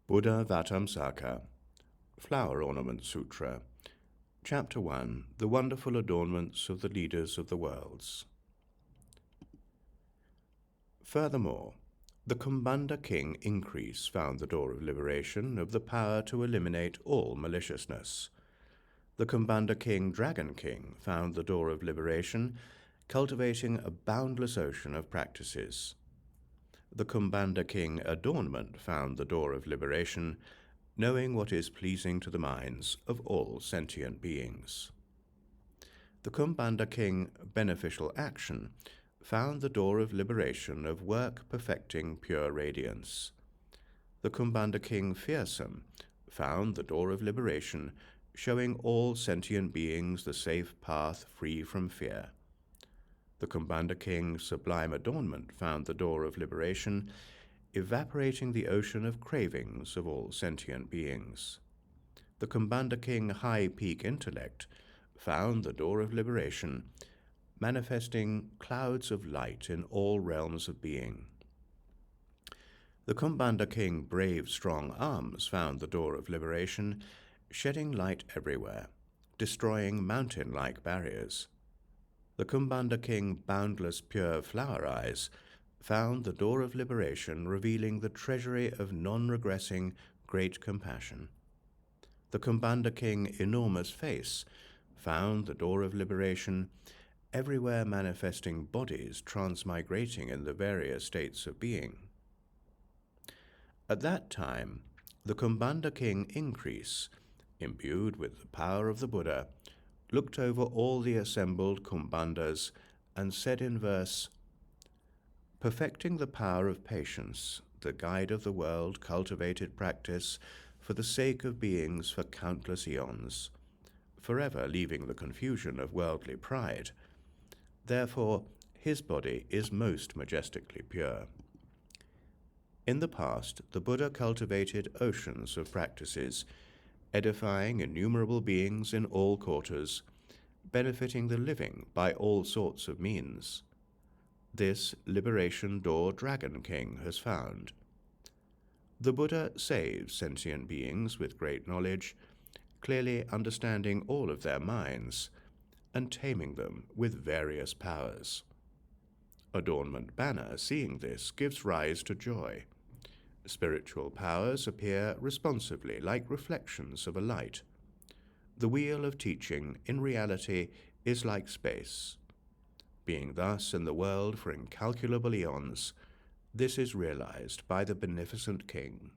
Buddhāvataṃsaka Flower Ornament Sutra, Chapter 1, The Wonderful Adornments of the Leaders of the Worlds. Furthermore, the Kumbhanda king Increase found the door of liberation of the power to eliminate all maliciousness. The Kumbhanda king Dragon King found the door of liberation, cultivating a boundless ocean of practices. The Kumbhanda king Adornment found the door of liberation, knowing what is pleasing to the minds of all sentient beings. The Kumbhanda king Beneficial Action found the door of liberation of work perfecting pure radiance. The Kumbhanda king Fearsome found the door of liberation, showing all sentient beings the safe path free from fear. The Kumbhanda king Sublime Adornment found the door of liberation, evaporating the ocean of cravings of all sentient beings. The Kumbhanda king High Peak Intellect found the door of liberation, manifesting clouds of light in all realms of being. The Kumbhanda king Brave Strong Arms found the door of liberation, shedding light everywhere, destroying mountain-like barriers. The Kumbhanda king Boundless Pure Flower Eyes found the door of liberation, revealing the treasury of non-regressing great compassion. The Kumbhanda king Enormous Face found the door of liberation, everywhere manifesting bodies transmigrating in the various states of being. At that time, the Kumbhanda king Increase, imbued with the power of the Buddha, looked over all the assembled Kumbhandas and said in verse, "Perfecting the power of patience, the guide of the world cultivated practice for the sake of beings for countless eons, forever leaving the confusion of worldly pride. Therefore, his body is most majestically pure." In the past, the Buddha cultivated oceans of practices, edifying innumerable beings in all quarters, benefiting the living by all sorts of means. This liberation door Dragon King has found. The Buddha saves sentient beings with great knowledge, clearly understanding all of their minds, and taming them with various powers. Adornment Banner, seeing this, gives rise to joy. Spiritual powers appear responsively like reflections of a light. The wheel of teaching, in reality, is like space. Being thus in the world for incalculable eons, this is realized by the beneficent king.